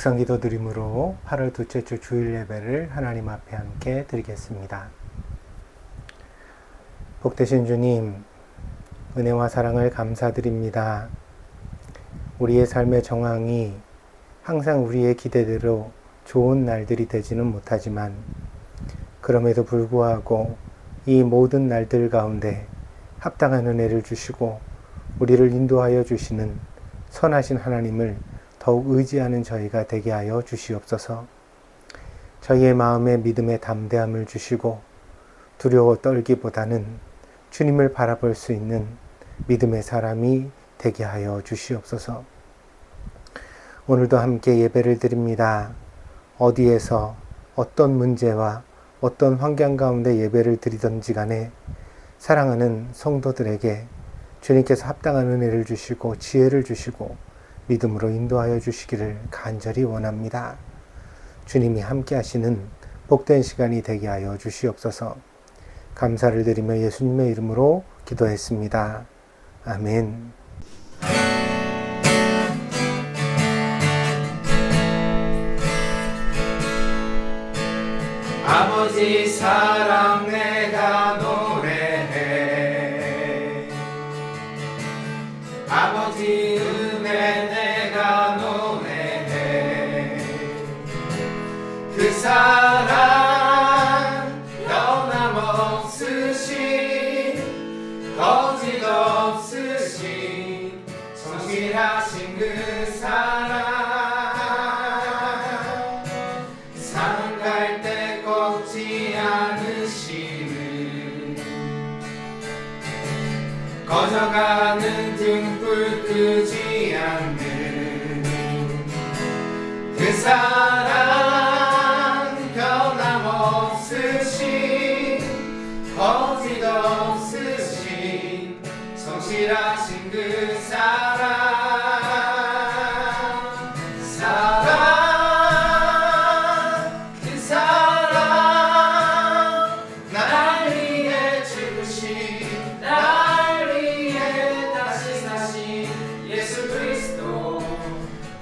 묵상기도 드림으로 8월 둘째 주 주일 예배를 하나님 앞에 함께 드리겠습니다. 복되신 주님, 은혜와 사랑을 감사드립니다. 우리의 삶의 정황이 항상 우리의 기대대로 좋은 날들이 되지는 못하지만 그럼에도 불구하고 이 모든 날들 가운데 합당한 은혜를 주시고 우리를 인도하여 주시는 선하신 하나님을 더욱 의지하는 저희가 되게 하여 주시옵소서. 저희의 마음에 믿음의 담대함을 주시고 두려워 떨기보다는 주님을 바라볼 수 있는 믿음의 사람이 되게 하여 주시옵소서. 오늘도 함께 예배를 드립니다. 어디에서 어떤 문제와 어떤 환경 가운데 예배를 드리든지 간에 사랑하는 성도들에게 주님께서 합당한 은혜를 주시고 지혜를 주시고 믿음으로 인도하여 주시기를 간절히 원합니다. 주님이 함께 하시는 복된 시간이 되게 하여 주시옵소서. 감사를 드리며 예수님의 이름으로 기도했습니다. 아멘. 아버지 사랑 내가 노래해, 아버지 은혜 내가 노래해. 그 사랑 변함없으신, 거짓없으신, 성실하신 그 사랑. 상갈 때 꺾지 않으시는, 꺼져가는 등불 끄지 않는 그 사랑 변함없으신, 거짓없으신, 성실하신 그 사랑.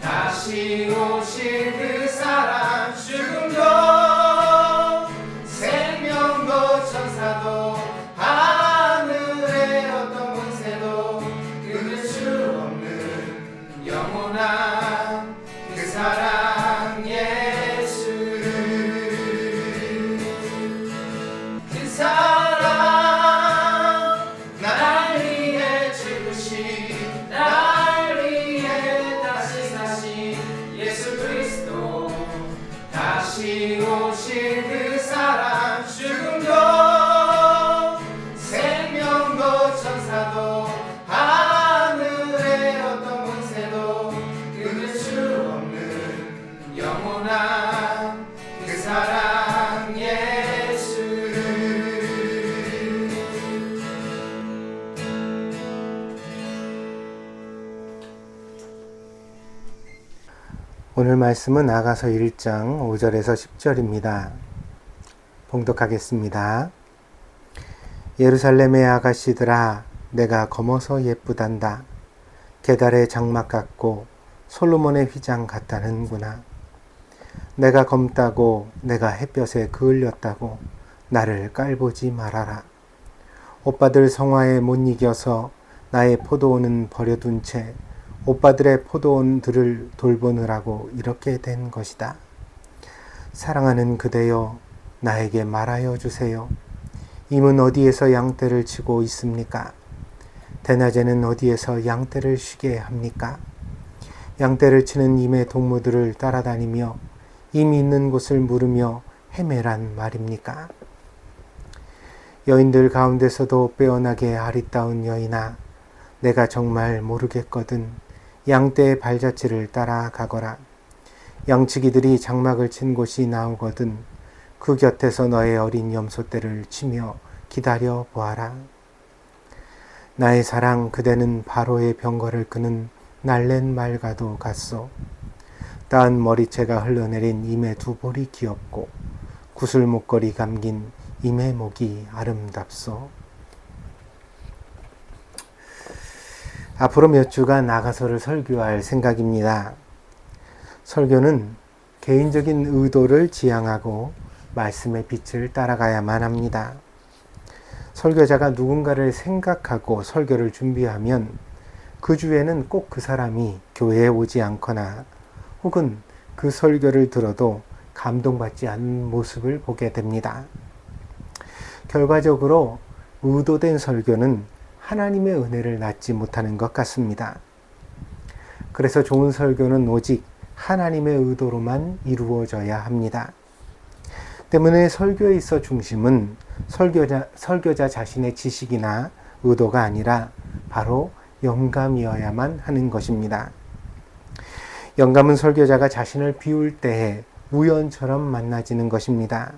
다시 오실 그 사랑. 죽음도 생명도 천사도 하늘의 어떤 권세도 끊을 수 없는 영원한 그 사랑 예수. 그 사랑 날 위해 죽으신, 날 위해 다시 사신 예수 그리스도. 다시 오실 그 사랑. 죽음도 생명도 천사도 하늘의 어떤 권세도 끊을 수 없는 영원한 그 사랑 예수. 오늘 말씀은 아가서 1장 5절에서 10절입니다. 봉독하겠습니다. 예루살렘의 아가씨들아, 내가 검어서 예쁘단다. 게달의 장막 같고 솔로몬의 휘장 같다는구나. 내가 검다고 내가 햇볕에 그을렸다고 나를 깔보지 말아라. 오빠들 성화에 못 이겨서 나의 포도원은 버려둔 채 오빠들의 포도원들을 돌보느라고 이렇게 된 것이다. 사랑하는 그대여, 나에게 말하여 주세요. 임은 어디에서 양떼를 치고 있습니까? 대낮에는 어디에서 양떼를 쉬게 합니까? 양떼를 치는 임의 동무들을 따라다니며 임 있는 곳을 물으며 헤매란 말입니까? 여인들 가운데서도 빼어나게 아리따운 여인아, 내가 정말 모르겠거든. 양떼의 발자취를 따라가거라. 양치기들이 장막을 친 곳이 나오거든 그 곁에서 너의 어린 염소떼를 치며 기다려 보아라. 나의 사랑, 그대는 바로의 병거를 끄는 날랜 말과도 같소. 따은 머리채가 흘러내린 임의 두 볼이 귀엽고 구슬 목걸이 감긴 임의 목이 아름답소. 앞으로 몇 주간 아가서를 설교할 생각입니다. 설교는 개인적인 의도를 지향하고 말씀의 빛을 따라가야만 합니다. 설교자가 누군가를 생각하고 설교를 준비하면 그 주에는 꼭 그 사람이 교회에 오지 않거나 혹은 그 설교를 들어도 감동받지 않는 모습을 보게 됩니다. 결과적으로 의도된 설교는 하나님의 은혜를 낳지 못하는 것 같습니다. 그래서 좋은 설교는 오직 하나님의 의도로만 이루어져야 합니다. 때문에 설교에 있어 중심은 설교자 자신의 지식이나 의도가 아니라 바로 영감이어야만 하는 것입니다. 영감은 설교자가 자신을 비울 때에 우연처럼 만나지는 것입니다.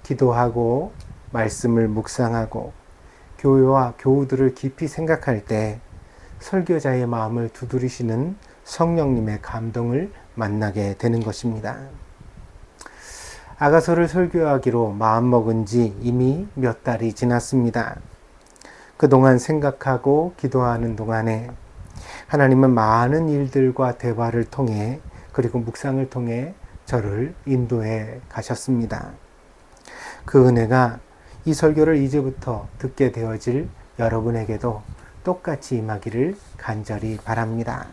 기도하고 말씀을 묵상하고 교회와 교우들을 깊이 생각할 때 설교자의 마음을 두드리시는 성령님의 감동을 만나게 되는 것입니다. 아가서를 설교하기로 마음먹은 지 이미 몇 달이 지났습니다. 그동안 생각하고 기도하는 동안에 하나님은 많은 일들과 대화를 통해 그리고 묵상을 통해 저를 인도해 가셨습니다. 그 은혜가 이 설교를 이제부터 듣게 되어질 여러분에게도 똑같이 임하기를 간절히 바랍니다.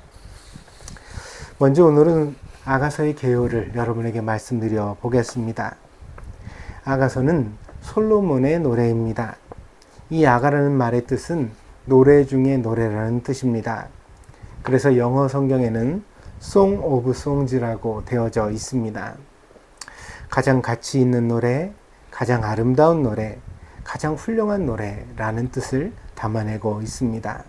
먼저 오늘은 아가서의 개요를 여러분에게 말씀드려 보겠습니다. 아가서는 솔로몬의 노래입니다. 이 아가라는 말의 뜻은 노래 중에 노래라는 뜻입니다. 그래서 영어 성경에는 Song of Songs라고 되어져 있습니다. 가장 가치 있는 노래, 가장 아름다운 노래, 가장 훌륭한 노래라는 뜻을 담아내고 있습니다.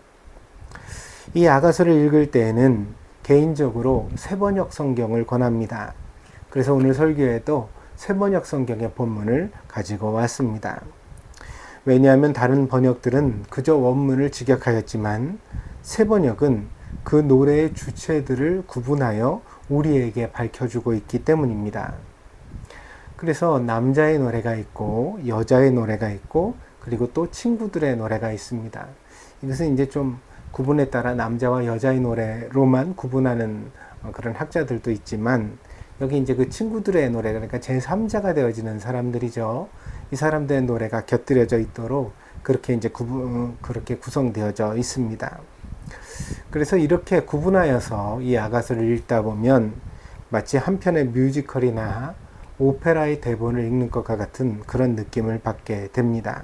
이 아가서를 읽을 때에는 개인적으로 세번역 성경을 권합니다. 그래서 오늘 설교에도 세번역 성경의 본문을 가지고 왔습니다. 왜냐하면 다른 번역들은 그저 원문을 직역하였지만 세번역은 그 노래의 주체들을 구분하여 우리에게 밝혀주고 있기 때문입니다. 그래서 남자의 노래가 있고 여자의 노래가 있고 그리고 또 친구들의 노래가 있습니다. 이것은 이제 좀 구분에 따라 남자와 여자의 노래로만 구분하는 그런 학자들도 있지만 여기 이제 그 친구들의 노래, 그러니까 제3자가 되어지는 사람들이죠. 이 사람들의 노래가 곁들여져 있도록 그렇게 이제 그렇게 구성되어져 있습니다. 그래서 이렇게 구분하여서 이 아가서를 읽다 보면 마치 한 편의 뮤지컬이나 오페라의 대본을 읽는 것과 같은 그런 느낌을 받게 됩니다.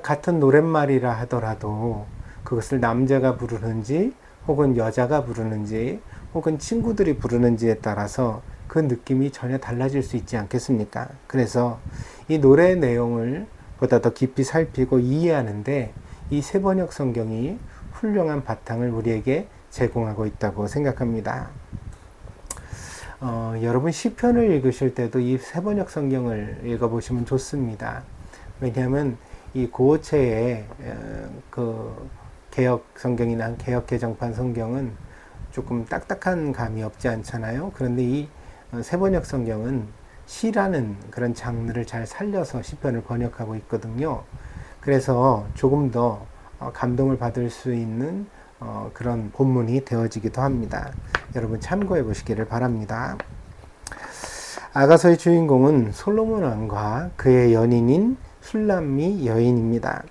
같은 노랫말이라 하더라도 그것을 남자가 부르는지 혹은 여자가 부르는지 혹은 친구들이 부르는지에 따라서 그 느낌이 전혀 달라질 수 있지 않겠습니까? 그래서 이 노래의 내용을 보다 더 깊이 살피고 이해하는데 이 세번역 성경이 훌륭한 바탕을 우리에게 제공하고 있다고 생각합니다. 여러분 시편을 읽으실 때도 이 세번역 성경을 읽어보시면 좋습니다. 왜냐하면 이 고어체의 그 개역 성경이나 개역 개정판 성경은 조금 딱딱한 감이 없지 않잖아요. 그런데 이 세번역 성경은 시라는 그런 장르를 잘 살려서 시편을 번역하고 있거든요. 그래서 조금 더 감동을 받을 수 있는 그런 본문이 되어지기도 합니다. 여러분 참고해 보시기를 바랍니다. 아가서의 주인공은 솔로몬 왕과 그의 연인인 술람미 여인입니다.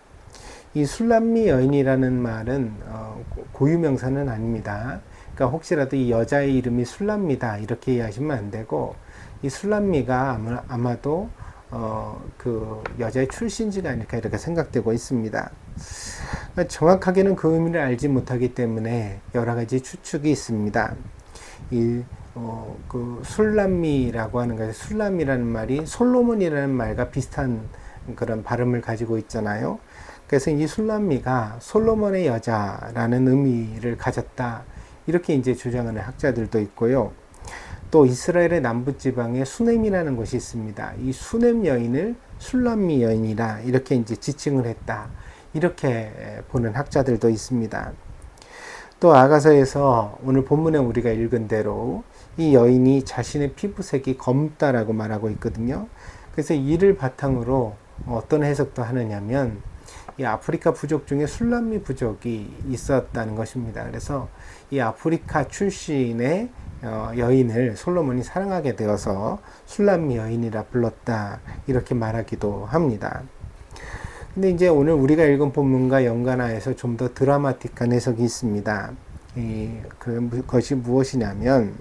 이 술람미 여인이라는 말은 고유명사는 아닙니다. 그러니까 혹시라도 이 여자의 이름이 술람미다 이렇게 이해하시면 안 되고 이 술람미가 아마도 그 여자의 출신지가 아닐까 이렇게 생각되고 있습니다. 정확하게는 그 의미를 알지 못하기 때문에 여러 가지 추측이 있습니다. 그 술람미라고 하는 것이 술람이라는 말이 솔로몬이라는 말과 비슷한 그런 발음을 가지고 있잖아요. 그래서 이 술람미가 솔로몬의 여자라는 의미를 가졌다 이렇게 이제 주장하는 학자들도 있고요. 또 이스라엘의 남부지방에 수넴이라는 곳이 있습니다. 이 수넴 여인을 술람미 여인이라 이렇게 이제 지칭을 했다. 이렇게 보는 학자들도 있습니다. 또 아가서에서 오늘 본문에 우리가 읽은 대로 이 여인이 자신의 피부색이 검다라고 말하고 있거든요. 그래서 이를 바탕으로 어떤 해석도 하느냐면 이 아프리카 부족 중에 술람미 부족이 있었다는 것입니다. 그래서 이 아프리카 출신의 여인을 솔로몬이 사랑하게 되어서 술람미 여인이라 불렀다, 이렇게 말하기도 합니다. 근데 이제 오늘 우리가 읽은 본문과 연관하여서 좀 더 드라마틱한 해석이 있습니다. 그것이 무엇이냐면,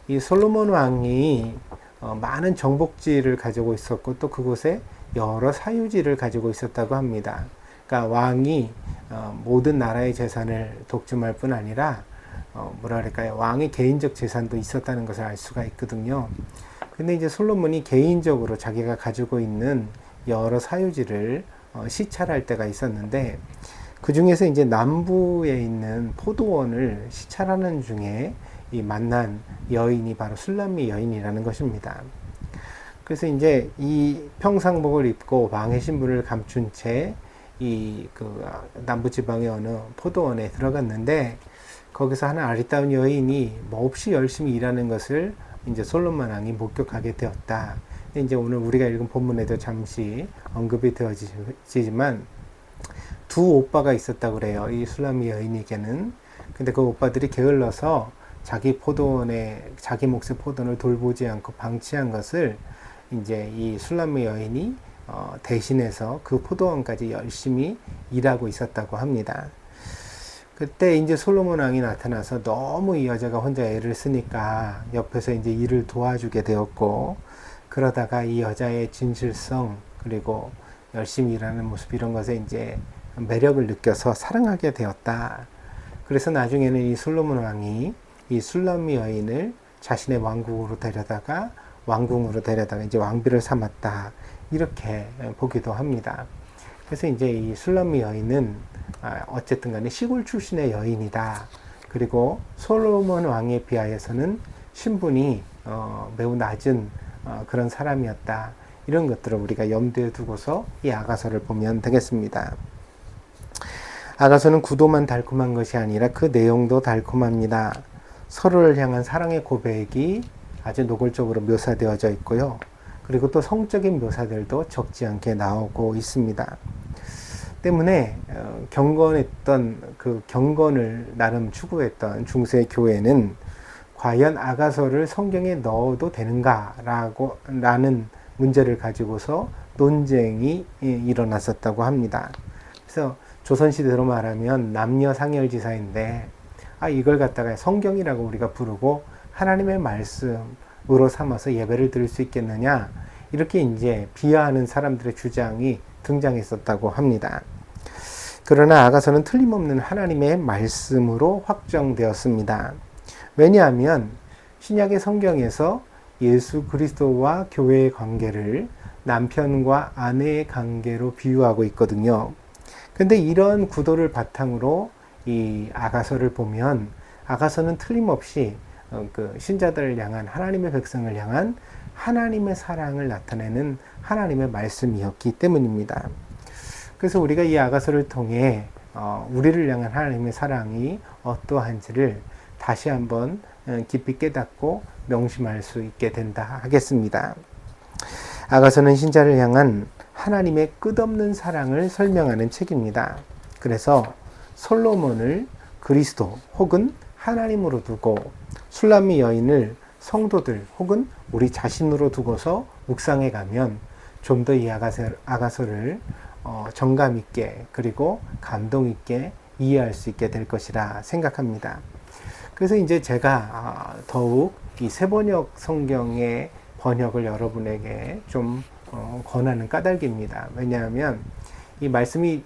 이 솔로몬 왕이 많은 정복지를 가지고 있었고, 또 그곳에 여러 사유지를 가지고 있었다고 합니다. 그러니까 왕이 모든 나라의 재산을 독점할 뿐 아니라 왕의 개인적 재산도 있었다는 것을 알 수가 있거든요. 근데 이제 솔로몬이 개인적으로 자기가 가지고 있는 여러 사유지를 시찰할 때가 있었는데, 그 중에서 이제 남부에 있는 포도원을 시찰하는 중에 이 만난 여인이 바로 술람미 여인이라는 것입니다. 그래서 이제 이 평상복을 입고 왕의 신분을 감춘 채 남부지방의 어느 포도원에 들어갔는데, 거기서 하는 아리따운 여인이 몹시 열심히 일하는 것을 이제 솔로몬 왕이 목격하게 되었다. 이제 오늘 우리가 읽은 본문에도 잠시 언급이 되어지지만, 두 오빠가 있었다고 그래요. 이 술람미 여인에게는. 근데 그 오빠들이 게을러서 자기 몫의 포도원을 돌보지 않고 방치한 것을 이제 이 술람미 여인이 대신해서 그 포도원까지 열심히 일하고 있었다고 합니다. 그때 이제 솔로몬 왕이 나타나서 너무 이 여자가 혼자 애를 쓰니까 옆에서 이제 일을 도와주게 되었고, 그러다가 이 여자의 진실성, 그리고 열심히 일하는 모습, 이런 것에 이제 매력을 느껴서 사랑하게 되었다. 그래서 나중에는 이 솔로몬 왕이 이 술람미 여인을 자신의 왕궁으로 데려다가 이제 왕비를 삼았다, 이렇게 보기도 합니다. 그래서 이제 이 술람미 여인은 어쨌든 간에 시골 출신의 여인이다. 그리고 솔로몬 왕에 비하여서는 신분이 매우 낮은 그런 사람이었다. 이런 것들을 우리가 염두에 두고서 이 아가서를 보면 되겠습니다. 아가서는 구도만 달콤한 것이 아니라 그 내용도 달콤합니다. 서로를 향한 사랑의 고백이 아주 노골적으로 묘사되어져 있고요. 그리고 또 성적인 묘사들도 적지 않게 나오고 있습니다. 때문에 경건했던 그 경건을 나름 추구했던 중세 교회는 과연 아가서를 성경에 넣어도 되는가라는 문제를 가지고서 논쟁이 일어났었다고 합니다. 그래서 조선시대로 말하면 남녀 상열지사인데, 이걸 갖다가 성경이라고 우리가 부르고 하나님의 말씀으로 삼아서 예배를 드릴 수 있겠느냐, 이렇게 이제 비하하는 사람들의 주장이 등장했었다고 합니다. 그러나 아가서는 틀림없는 하나님의 말씀으로 확정되었습니다. 왜냐하면 신약의 성경에서 예수 그리스도와 교회의 관계를 남편과 아내의 관계로 비유하고 있거든요. 근데 이런 구도를 바탕으로 이 아가서를 보면, 아가서는 틀림없이 그 신자들을 향한, 하나님의 백성을 향한 하나님의 사랑을 나타내는 하나님의 말씀이었기 때문입니다. 그래서 우리가 이 아가서를 통해 우리를 향한 하나님의 사랑이 어떠한지를 다시 한번 깊이 깨닫고 명심할 수 있게 된다 하겠습니다. 아가서는 신자를 향한 하나님의 끝없는 사랑을 설명하는 책입니다. 그래서 솔로몬을 그리스도 혹은 하나님으로 두고, 술람미 여인을 성도들 혹은 우리 자신으로 두고서 묵상해 가면 좀 더 이 아가서를 정감 있게, 그리고 감동 있게 이해할 수 있게 될 것이라 생각합니다. 그래서 이제 제가 더욱 이 세번역 성경의 번역을 여러분에게 좀 권하는 까닭입니다. 왜냐하면 이 말씀이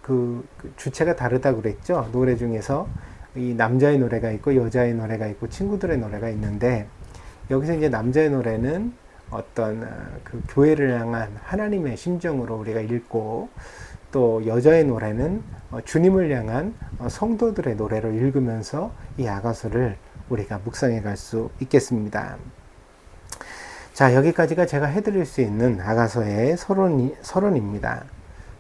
그 주체가 다르다고 그랬죠. 노래 중에서 이 남자의 노래가 있고 여자의 노래가 있고 친구들의 노래가 있는데, 여기서 이제 남자의 노래는 어떤 그 교회를 향한 하나님의 심정으로 우리가 읽고, 또 여자의 노래는 주님을 향한 성도들의 노래로 읽으면서 이 아가서를 우리가 묵상해 갈 수 있겠습니다. 자, 여기까지가 제가 해드릴 수 있는 아가서의 서론입니다.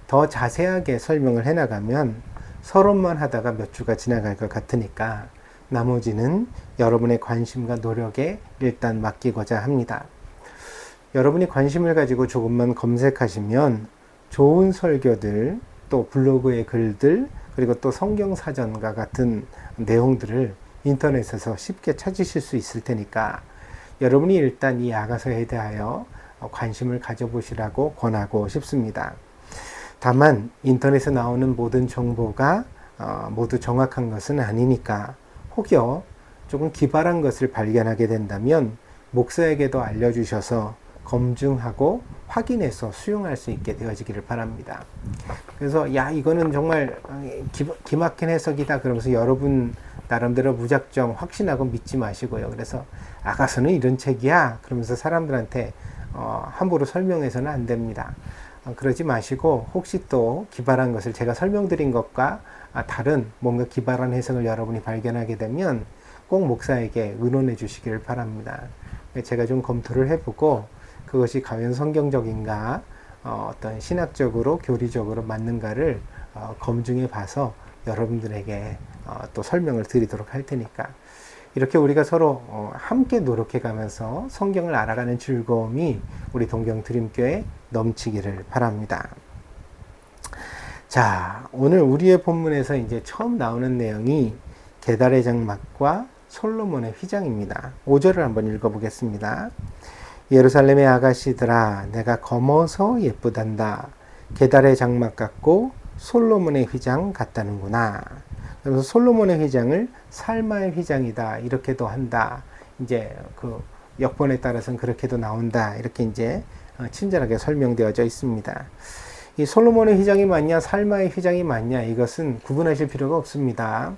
더 자세하게 설명을 해나가면 서론만 하다가 몇 주가 지나갈 것 같으니까 나머지는 여러분의 관심과 노력에 일단 맡기고자 합니다. 여러분이 관심을 가지고 조금만 검색하시면 좋은 설교들, 또 블로그의 글들, 그리고 또 성경사전과 같은 내용들을 인터넷에서 쉽게 찾으실 수 있을 테니까 여러분이 일단 이 아가서에 대하여 관심을 가져보시라고 권하고 싶습니다. 다만 인터넷에 나오는 모든 정보가 모두 정확한 것은 아니니까 혹여 조금 기발한 것을 발견하게 된다면 목사에게도 알려주셔서 검증하고 확인해서 수용할 수 있게 되어지기를 바랍니다. 그래서 야 이거는 정말 기막힌 해석이다 그러면서 여러분 나름대로 무작정 확신하고 믿지 마시고요. 그래서 아가서는 이런 책이야 그러면서 사람들한테 함부로 설명해서는 안 됩니다. 그러지 마시고 혹시 또 기발한 것을 제가 설명드린 것과 다른 뭔가 기발한 해석을 여러분이 발견하게 되면 꼭 목사에게 의논해 주시기를 바랍니다. 제가 좀 검토를 해보고 그것이 과연 성경적인가 어떤 신학적으로 교리적으로 맞는가를 검증해 봐서 여러분들에게 또 설명을 드리도록 할 테니까 이렇게 우리가 서로 함께 노력해 가면서 성경을 알아가는 즐거움이 우리 동경드림교회에 넘치기를 바랍니다. 자, 오늘 우리의 본문에서 이제 처음 나오는 내용이 게달의 장막과 솔로몬의 휘장입니다. 5절을 한번 읽어보겠습니다. 예루살렘의 아가씨들아 내가 검어서 예쁘단다. 게달의 장막 같고 솔로몬의 휘장 같다는구나. 그래서 솔로몬의 휘장을 살마의 휘장이다 이렇게도 한다. 이제 그 역본에 따라서는 그렇게도 나온다. 이렇게 이제 친절하게 설명되어져 있습니다. 이 솔로몬의 휘장이 맞냐 살마의 휘장이 맞냐 이것은 구분하실 필요가 없습니다.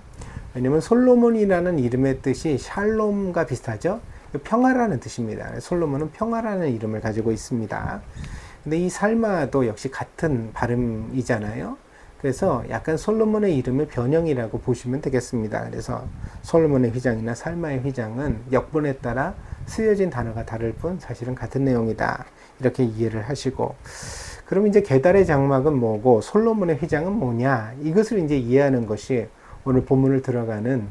왜냐하면 솔로몬이라는 이름의 뜻이 샬롬과 비슷하죠. 평화라는 뜻입니다. 솔로몬은 평화라는 이름을 가지고 있습니다. 근데 이 살마도 역시 같은 발음이잖아요. 그래서 약간 솔로몬의 이름의 변형이라고 보시면 되겠습니다. 그래서 솔로몬의 휘장이나 살마의 휘장은 역본에 따라 쓰여진 단어가 다를 뿐 사실은 같은 내용이다. 이렇게 이해를 하시고 그럼 이제 게달의 장막은 뭐고 솔로몬의 휘장은 뭐냐 이것을 이제 이해하는 것이 오늘 본문을 들어가는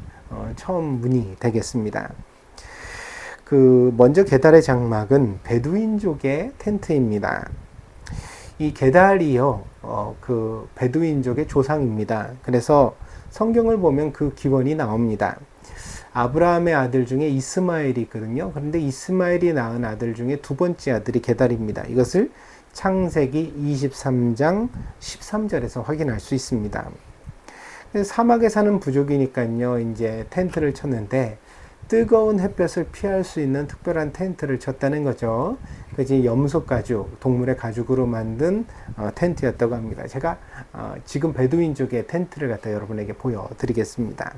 처음 문이 되겠습니다. 먼저 게달의 장막은 베두인족의 텐트입니다. 이 게달이요, 베두인족의 조상입니다. 그래서 성경을 보면 그 기원이 나옵니다. 아브라함의 아들 중에 이스마엘이 있거든요. 그런데 이스마엘이 낳은 아들 중에 두 번째 아들이 게달입니다. 이것을 창세기 23장 13절에서 확인할 수 있습니다. 사막에 사는 부족이니까요, 이제 텐트를 쳤는데 뜨거운 햇볕을 피할 수 있는 특별한 텐트를 쳤다는 거죠. 그래서 염소 가죽, 동물의 가죽으로 만든 텐트였다고 합니다. 제가 지금 베두인족의 텐트를 갖다 여러분에게 보여드리겠습니다.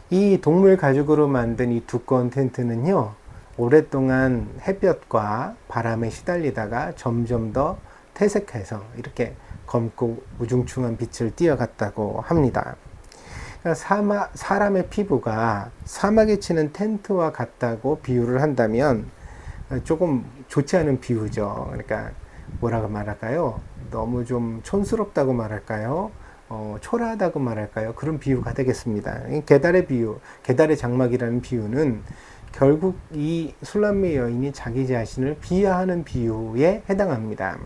이 동물 가죽으로 만든 이 두꺼운 텐트는요, 오랫동안 햇볕과 바람에 시달리다가 점점 더 퇴색해서 이렇게 검고 우중충한 빛을 띄어갔다고 합니다. 사람의 피부가 사막에 치는 텐트와 같다고 비유를 한다면 조금 좋지 않은 비유죠. 그러니까 뭐라고 말할까요? 너무 좀 촌스럽다고 말할까요? 초라하다고 말할까요? 그런 비유가 되겠습니다. 게달의 비유, 게달의 장막이라는 비유는 결국 이 술람미 여인이 자기 자신을 비하하는 비유에 해당합니다.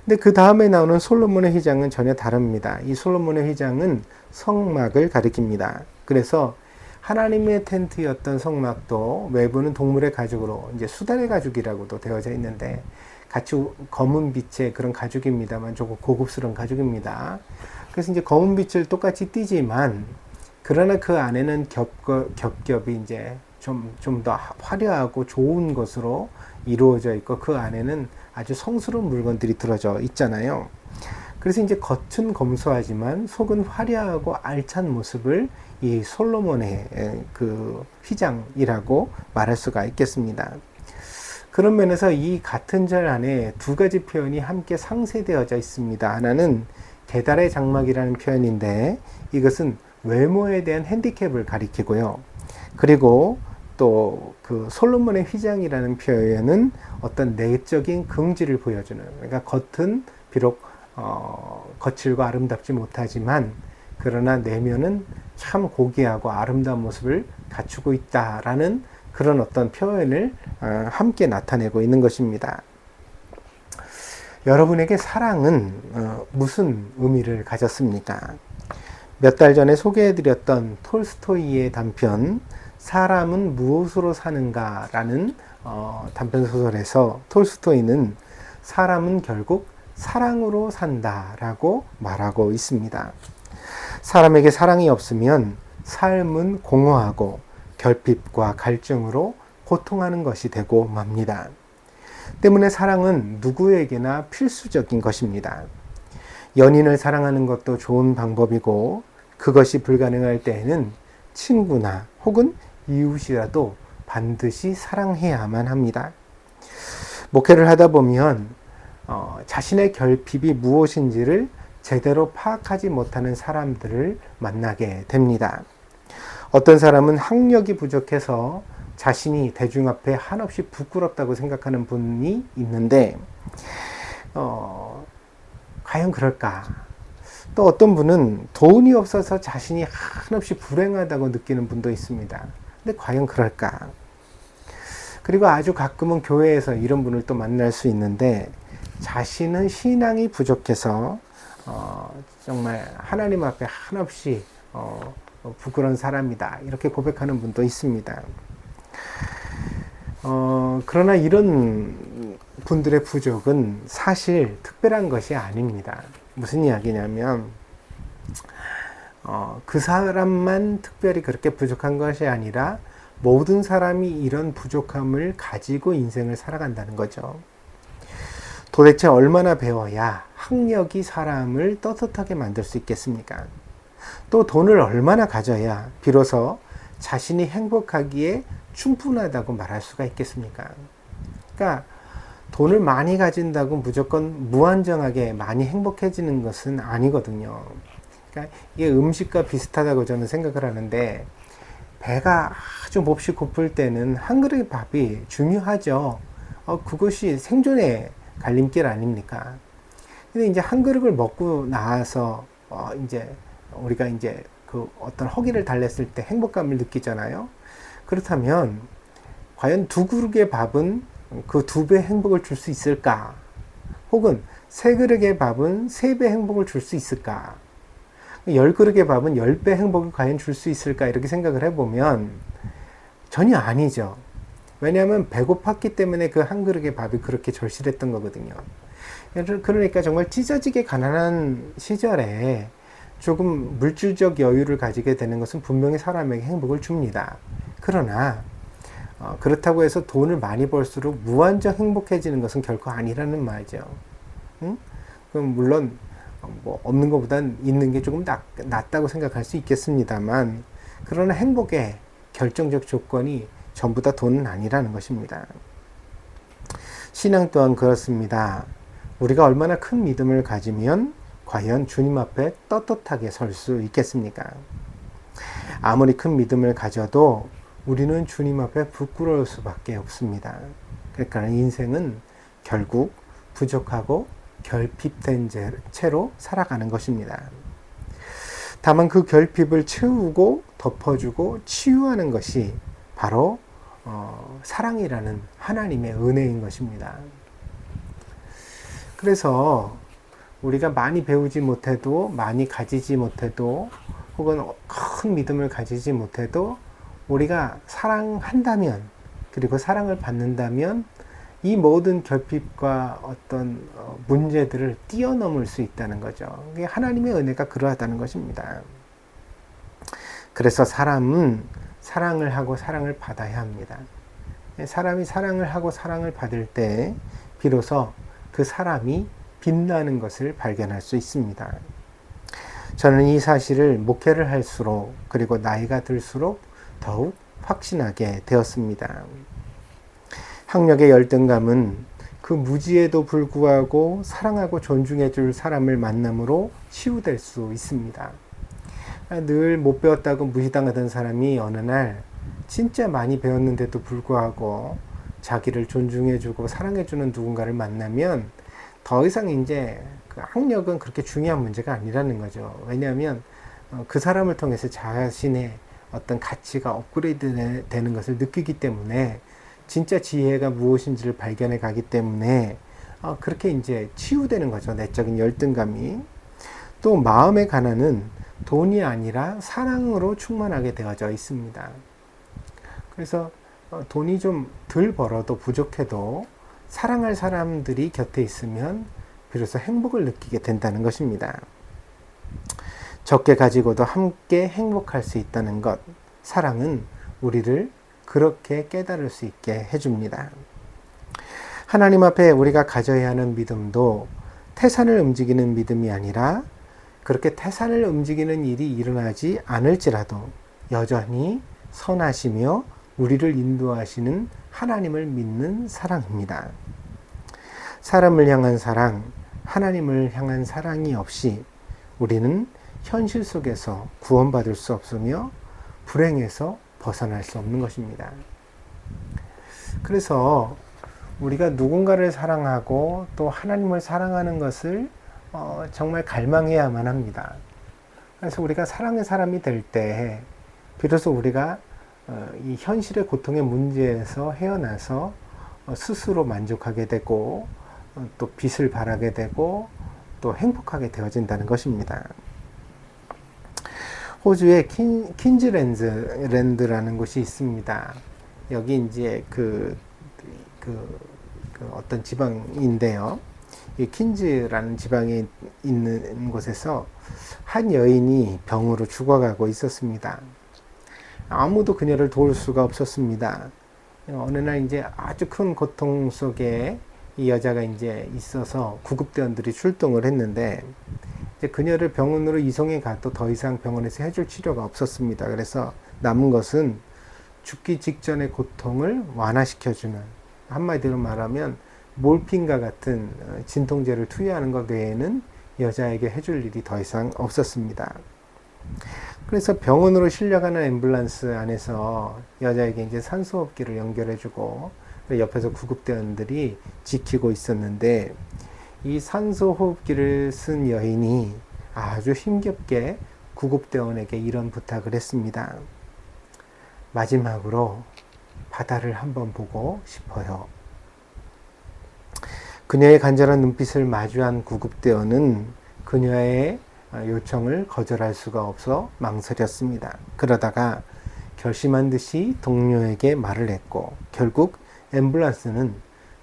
근데 그 다음에 나오는 솔로몬의 휘장은 전혀 다릅니다. 이 솔로몬의 휘장은 성막을 가리킵니다. 그래서 하나님의 텐트였던 성막도 외부는 동물의 가죽으로 이제 수달의 가죽이라고도 되어져 있는데 같이 검은 빛의 그런 가죽입니다만 조금 고급스러운 가죽입니다. 그래서 이제 검은 빛을 똑같이 띠지만 그러나 그 안에는 겹겹이 이제 좀 더 화려하고 좋은 것으로 이루어져 있고 그 안에는 아주 성스러운 물건들이 들어져 있잖아요. 그래서 이제 겉은 검소하지만 속은 화려하고 알찬 모습을 이 솔로몬의 그 휘장이라고 말할 수가 있겠습니다. 그런 면에서 이 같은 절 안에 두 가지 표현이 함께 상쇄되어져 있습니다. 하나는 게달의 장막이라는 표현인데 이것은 외모에 대한 핸디캡을 가리키고요. 그리고 또 그 솔로몬의 휘장이라는 표현은 어떤 내적인 긍지를 보여주는, 그러니까 겉은 비록 거칠고 아름답지 못하지만 그러나 내면은 참 고귀하고 아름다운 모습을 갖추고 있다라는 그런 어떤 표현을 함께 나타내고 있는 것입니다. 여러분에게 사랑은 무슨 의미를 가졌습니까? 몇 달 전에 소개해드렸던 톨스토이의 단편 사람은 무엇으로 사는가라는 단편 소설에서 톨스토이는 사람은 결국 사랑으로 산다라고 말하고 있습니다. 사람에게 사랑이 없으면 삶은 공허하고 결핍과 갈증으로 고통하는 것이 되고 맙니다. 때문에 사랑은 누구에게나 필수적인 것입니다. 연인을 사랑하는 것도 좋은 방법이고 그것이 불가능할 때에는 친구나 혹은 이웃이라도 반드시 사랑해야만 합니다. 목회를 하다 보면 자신의 결핍이 무엇인지를 제대로 파악하지 못하는 사람들을 만나게 됩니다. 어떤 사람은 학력이 부족해서 자신이 대중 앞에 한없이 부끄럽다고 생각하는 분이 있는데 과연 그럴까? 또 어떤 분은 돈이 없어서 자신이 한없이 불행하다고 느끼는 분도 있습니다. 근데 과연 그럴까? 그리고 아주 가끔은 교회에서 이런 분을 또 만날 수 있는데 자신은 신앙이 부족해서 정말 하나님 앞에 한없이 부끄러운 사람이다 이렇게 고백하는 분도 있습니다. 그러나 이런 분들의 부족은 사실 특별한 것이 아닙니다. 무슨 이야기냐면 그 사람만 특별히 그렇게 부족한 것이 아니라 모든 사람이 이런 부족함을 가지고 인생을 살아간다는 거죠. 도대체 얼마나 배워야 학력이 사람을 떳떳하게 만들 수 있겠습니까? 또 돈을 얼마나 가져야 비로소 자신이 행복하기에 충분하다고 말할 수가 있겠습니까? 그러니까 돈을 많이 가진다고 무조건 무한정하게 많이 행복해지는 것은 아니거든요. 그러니까 이게 음식과 비슷하다고 저는 생각을 하는데 배가 아주 몹시 고플 때는 한 그릇 밥이 중요하죠. 그것이 생존의 갈림길 아닙니까? 근데 이제 한 그릇을 먹고 나서 이제 우리가 이제 그 어떤 허기를 달랬을 때 행복감을 느끼잖아요. 그렇다면 과연 두 그릇의 밥은 그 두 배 행복을 줄 수 있을까? 혹은 세 그릇의 밥은 세 배 행복을 줄 수 있을까? 10그릇의 밥은 10배 행복을 과연 줄 수 있을까? 이렇게 생각을 해보면 전혀 아니죠. 왜냐하면 배고팠기 때문에 그 한 그릇의 밥이 그렇게 절실했던 거거든요. 그러니까 정말 찢어지게 가난한 시절에 조금 물질적 여유를 가지게 되는 것은 분명히 사람에게 행복을 줍니다. 그러나 그렇다고 해서 돈을 많이 벌수록 무한정 행복해지는 것은 결코 아니라는 말이죠. 응? 그럼 물론 뭐 없는 것보단 있는 게 조금 낫다고 생각할 수 있겠습니다만 그러나 행복의 결정적 조건이 전부 다 돈은 아니라는 것입니다. 신앙 또한 그렇습니다. 우리가 얼마나 큰 믿음을 가지면 과연 주님 앞에 떳떳하게 설 수 있겠습니까? 아무리 큰 믿음을 가져도 우리는 주님 앞에 부끄러울 수밖에 없습니다. 그러니까 인생은 결국 부족하고 결핍된 채로 살아가는 것입니다. 다만 그 결핍을 채우고 덮어주고 치유하는 것이 바로 사랑이라는 하나님의 은혜인 것입니다. 그래서 우리가 많이 배우지 못해도 많이 가지지 못해도 혹은 큰 믿음을 가지지 못해도 우리가 사랑한다면 그리고 사랑을 받는다면 이 모든 결핍과 어떤 문제들을 뛰어넘을 수 있다는 거죠. 하나님의 은혜가 그러하다는 것입니다. 그래서 사람은 사랑을 하고 사랑을 받아야 합니다. 사람이 사랑을 하고 사랑을 받을 때 비로소 그 사람이 빛나는 것을 발견할 수 있습니다. 저는 이 사실을 목회를 할수록 그리고 나이가 들수록 더욱 확신하게 되었습니다. 학력의 열등감은 그 무지에도 불구하고 사랑하고 존중해 줄 사람을 만남으로 치유될 수 있습니다. 늘 못 배웠다고 무시당하던 사람이 어느 날 진짜 많이 배웠는데도 불구하고 자기를 존중해 주고 사랑해 주는 누군가를 만나면 더 이상 이제 그 학력은 그렇게 중요한 문제가 아니라는 거죠. 왜냐하면 그 사람을 통해서 자신의 어떤 가치가 업그레이드 되는 것을 느끼기 때문에 진짜 지혜가 무엇인지를 발견해 가기 때문에 그렇게 이제 치유되는 거죠. 내적인 열등감이. 또 마음의 가난은 돈이 아니라 사랑으로 충만하게 되어져 있습니다. 그래서 돈이 좀 덜 벌어도 부족해도 사랑할 사람들이 곁에 있으면 비로소 행복을 느끼게 된다는 것입니다. 적게 가지고도 함께 행복할 수 있다는 것, 사랑은 우리를 그렇게 깨달을 수 있게 해줍니다. 하나님 앞에 우리가 가져야 하는 믿음도 태산을 움직이는 믿음이 아니라 그렇게 태산을 움직이는 일이 일어나지 않을지라도 여전히 선하시며 우리를 인도하시는 하나님을 믿는 사랑입니다. 사람을 향한 사랑, 하나님을 향한 사랑이 없이 우리는 현실 속에서 구원받을 수 없으며 불행에서 벗어날 수 없는 것입니다. 그래서 우리가 누군가를 사랑하고 또 하나님을 사랑하는 것을 정말 갈망해야만 합니다. 그래서 우리가 사랑의 사람이 될 때 비로소 우리가 이 현실의 고통의 문제에서 헤어나서 스스로 만족하게 되고 또 빛을 발하게 되고 또 행복하게 되어진다는 것입니다. 호주의 퀸즈랜드라는 곳이 있습니다. 여기 이제 어떤 지방인데요. 이 퀸즈라는 지방에 있는 곳에서 한 여인이 병으로 죽어가고 있었습니다. 아무도 그녀를 도울 수가 없었습니다. 어느 날 이제 아주 큰 고통 속에 이 여자가 이제 있어서 구급대원들이 출동을 했는데 이제 그녀를 병원으로 이송해 가도 더 이상 병원에서 해줄 치료가 없었습니다. 그래서 남은 것은 죽기 직전의 고통을 완화시켜주는, 한마디로 말하면 몰핀과 같은 진통제를 투여하는 것 외에는 여자에게 해줄 일이 더 이상 없었습니다. 그래서 병원으로 실려가는 앰뷸런스 안에서 여자에게 이제 산소호흡기를 연결해주고 옆에서 구급대원들이 지키고 있었는데 이 산소호흡기를 쓴 여인이 아주 힘겹게 구급대원에게 이런 부탁을 했습니다. 마지막으로 바다를 한번 보고 싶어요. 그녀의 간절한 눈빛을 마주한 구급대원은 그녀의 요청을 거절할 수가 없어 망설였습니다. 그러다가 결심한 듯이 동료에게 말을 했고 결국 앰뷸런스는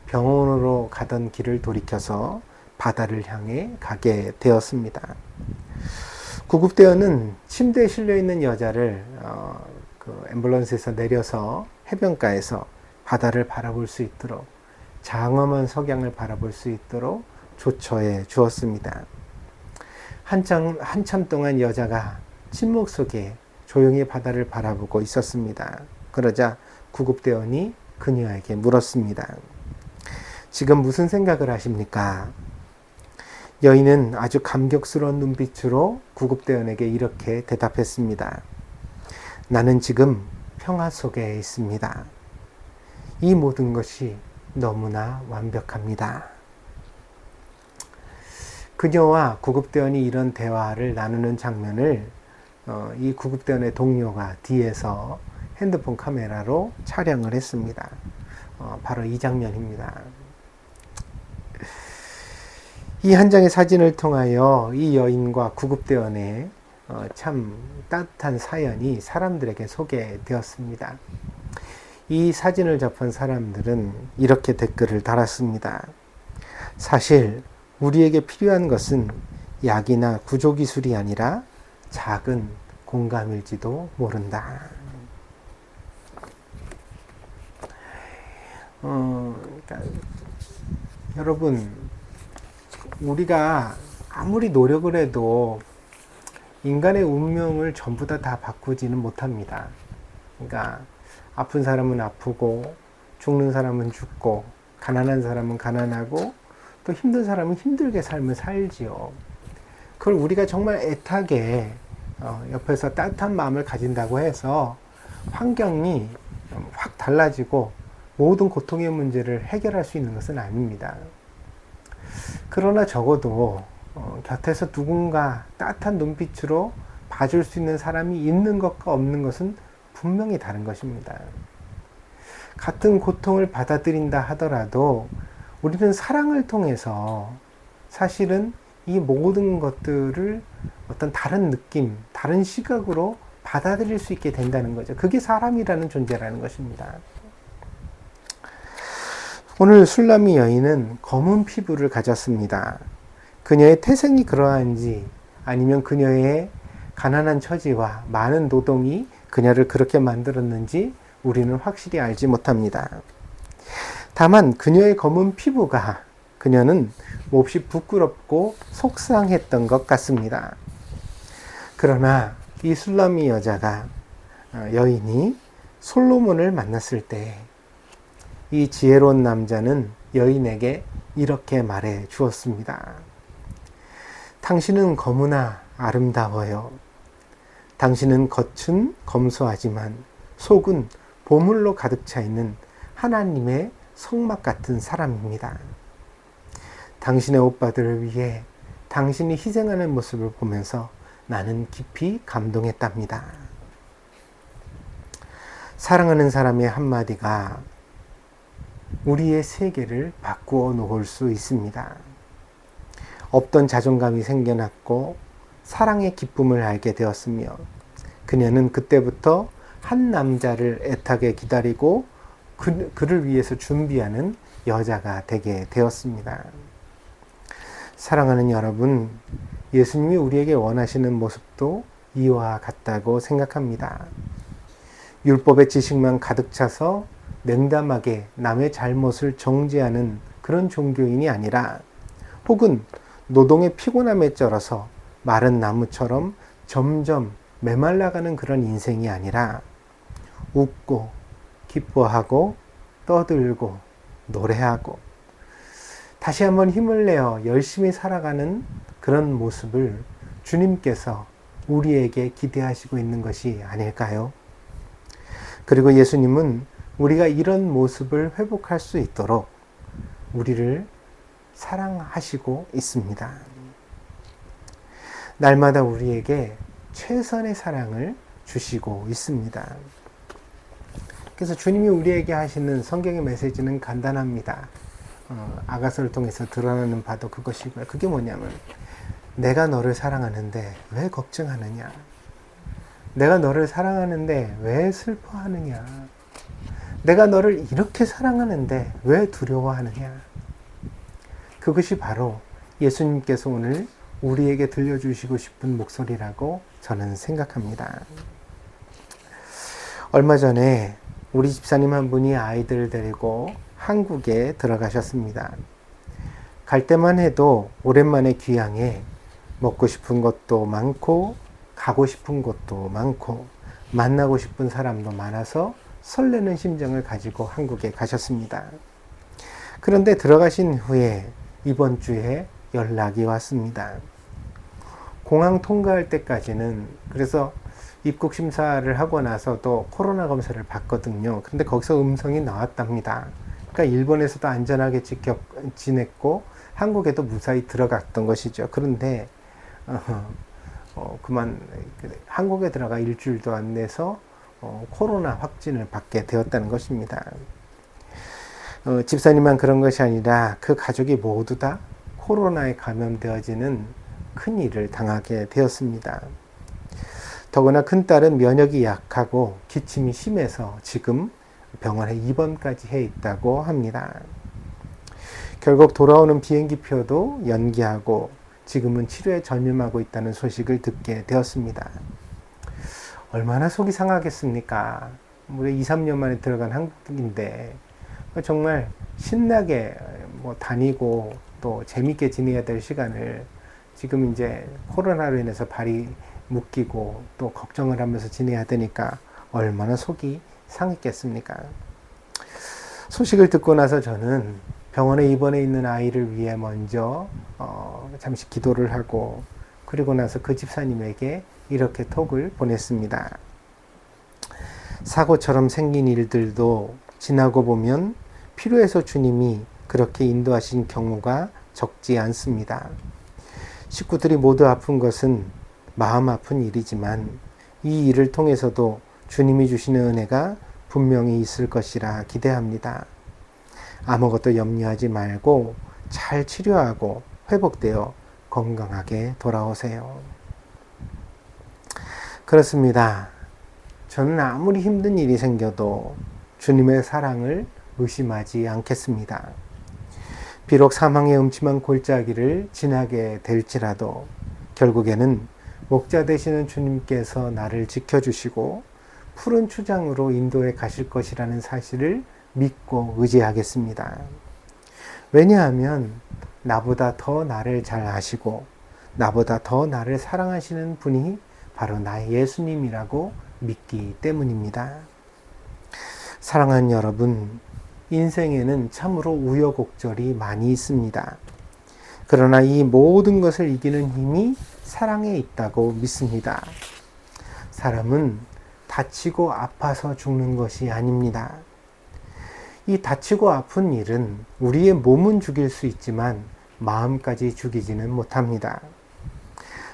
병원으로 가던 길을 돌이켜서 바다를 향해 가게 되었습니다. 구급대원은 침대에 실려있는 여자를 앰뷸런스에서 내려서 해변가에서 바다를 바라볼 수 있도록, 장엄한 석양을 바라볼 수 있도록 조처해 주었습니다. 한참 동안 여자가 침묵 속에 조용히 바다를 바라보고 있었습니다. 그러자 구급대원이 그녀에게 물었습니다. 지금 무슨 생각을 하십니까? 여인은 아주 감격스러운 눈빛으로 구급대원에게 이렇게 대답했습니다. 나는 지금 평화 속에 있습니다. 이 모든 것이 너무나 완벽합니다. 그녀와 구급대원이 이런 대화를 나누는 장면을 이 구급대원의 동료가 뒤에서 핸드폰 카메라로 촬영을 했습니다. 바로 이 장면입니다. 이 한 장의 사진을 통하여 이 여인과 구급대원의 참 따뜻한 사연이 사람들에게 소개되었습니다. 이 사진을 접한 사람들은 이렇게 댓글을 달았습니다. 사실 우리에게 필요한 것은 약이나 구조기술이 아니라 작은 공감일지도 모른다. 그러니까 여러분, 우리가 아무리 노력을 해도 인간의 운명을 전부 다 바꾸지는 못합니다. 그러니까 아픈 사람은 아프고 죽는 사람은 죽고 가난한 사람은 가난하고 또 힘든 사람은 힘들게 삶을 살지요. 그걸 우리가 정말 애타게 옆에서 따뜻한 마음을 가진다고 해서 환경이 확 달라지고 모든 고통의 문제를 해결할 수 있는 것은 아닙니다. 그러나 적어도 곁에서 누군가 따뜻한 눈빛으로 봐줄 수 있는 사람이 있는 것과 없는 것은 분명히 다른 것입니다. 같은 고통을 받아들인다 하더라도 우리는 사랑을 통해서 사실은 이 모든 것들을 어떤 다른 느낌, 다른 시각으로 받아들일 수 있게 된다는 거죠. 그게 사람이라는 존재라는 것입니다. 오늘 술람이 여인은 검은 피부를 가졌습니다. 그녀의 태생이 그러한지 아니면 그녀의 가난한 처지와 많은 노동이 그녀를 그렇게 만들었는지 우리는 확실히 알지 못합니다. 다만 그녀의 검은 피부가 그녀는 몹시 부끄럽고 속상했던 것 같습니다. 그러나 이 술람이 여인이 솔로몬을 만났을 때 이 지혜로운 남자는 여인에게 이렇게 말해 주었습니다. 당신은 검으나 아름다워요. 당신은 겉은 검소하지만 속은 보물로 가득 차 있는 하나님의 성막 같은 사람입니다. 당신의 오빠들을 위해 당신이 희생하는 모습을 보면서 나는 깊이 감동했답니다. 사랑하는 사람의 한마디가 우리의 세계를 바꾸어 놓을 수 있습니다. 없던 자존감이 생겨났고 사랑의 기쁨을 알게 되었으며 그녀는 그때부터 한 남자를 애타게 기다리고 그를 위해서 준비하는 여자가 되게 되었습니다. 사랑하는 여러분, 예수님이 우리에게 원하시는 모습도 이와 같다고 생각합니다. 율법의 지식만 가득 차서 냉담하게 남의 잘못을 정죄하는 그런 종교인이 아니라 혹은 노동의 피곤함에 쩔어서 마른 나무처럼 점점 메말라가는 그런 인생이 아니라 웃고 기뻐하고 떠들고 노래하고 다시 한번 힘을 내어 열심히 살아가는 그런 모습을 주님께서 우리에게 기대하시고 있는 것이 아닐까요? 그리고 예수님은 우리가 이런 모습을 회복할 수 있도록 우리를 사랑하시고 있습니다. 날마다 우리에게 최선의 사랑을 주시고 있습니다. 그래서 주님이 우리에게 하시는 성경의 메시지는 간단합니다. 아가서를 통해서 드러나는 바도 그것이고요. 그게 뭐냐면 내가 너를 사랑하는데 왜 걱정하느냐? 내가 너를 사랑하는데 왜 슬퍼하느냐? 내가 너를 이렇게 사랑하는데 왜 두려워하느냐? 그것이 바로 예수님께서 오늘 우리에게 들려주시고 싶은 목소리라고 저는 생각합니다. 얼마 전에 우리 집사님 한 분이 아이들을 데리고 한국에 들어가셨습니다. 갈 때만 해도 오랜만에 귀향에 먹고 싶은 것도 많고 가고 싶은 곳도 많고 만나고 싶은 사람도 많아서 설레는 심정을 가지고 한국에 가셨습니다. 그런데 들어가신 후에 이번 주에 연락이 왔습니다. 공항 통과할 때까지는 그래서 입국 심사를 하고 나서 또 코로나 검사를 받거든요. 그런데 거기서 음성이 나왔답니다. 그러니까 일본에서도 안전하게 지냈고 한국에도 무사히 들어갔던 것이죠. 그런데 그만 한국에 들어가 일주일도 안 돼서 코로나 확진을 받게 되었다는 것입니다. 집사님만 그런 것이 아니라 그 가족이 모두 다 코로나에 감염되어지는 큰 일을 당하게 되었습니다. 더구나 큰딸은 면역이 약하고 기침이 심해서 지금 병원에 입원까지 해 있다고 합니다. 결국 돌아오는 비행기표도 연기하고 지금은 치료에 전념하고 있다는 소식을 듣게 되었습니다. 얼마나 속이 상하겠습니까? 우리 2, 3년 만에 들어간 한국인데 정말 신나게 다니고 또 재밌게 지내야 될 시간을 지금 이제 코로나로 인해서 발이 묶이고 또 걱정을 하면서 지내야 되니까 얼마나 속이 상했겠습니까? 소식을 듣고 나서 저는 병원에 입원해 있는 아이를 위해 먼저 잠시 기도를 하고 그리고 나서 그 집사님에게 이렇게 톡을 보냈습니다. 사고처럼 생긴 일들도 지나고 보면 필요해서 주님이 그렇게 인도하신 경우가 적지 않습니다. 식구들이 모두 아픈 것은 마음 아픈 일이지만 이 일을 통해서도 주님이 주시는 은혜가 분명히 있을 것이라 기대합니다. 아무것도 염려하지 말고 잘 치료하고 회복되어 건강하게 돌아오세요. 그렇습니다. 저는 아무리 힘든 일이 생겨도 주님의 사랑을 의심하지 않겠습니다. 비록 사망의 음침한 골짜기를 지나게 될지라도 결국에는 목자 되시는 주님께서 나를 지켜주시고 푸른 추장으로 인도해 가실 것이라는 사실을 믿고 의지하겠습니다. 왜냐하면 나보다 더 나를 잘 아시고 나보다 더 나를 사랑하시는 분이 바로 나의 예수님이라고 믿기 때문입니다. 사랑하는 여러분, 인생에는 참으로 우여곡절이 많이 있습니다. 그러나 이 모든 것을 이기는 힘이 사랑에 있다고 믿습니다. 사람은 다치고 아파서 죽는 것이 아닙니다. 이 다치고 아픈 일은 우리의 몸은 죽일 수 있지만 마음까지 죽이지는 못합니다.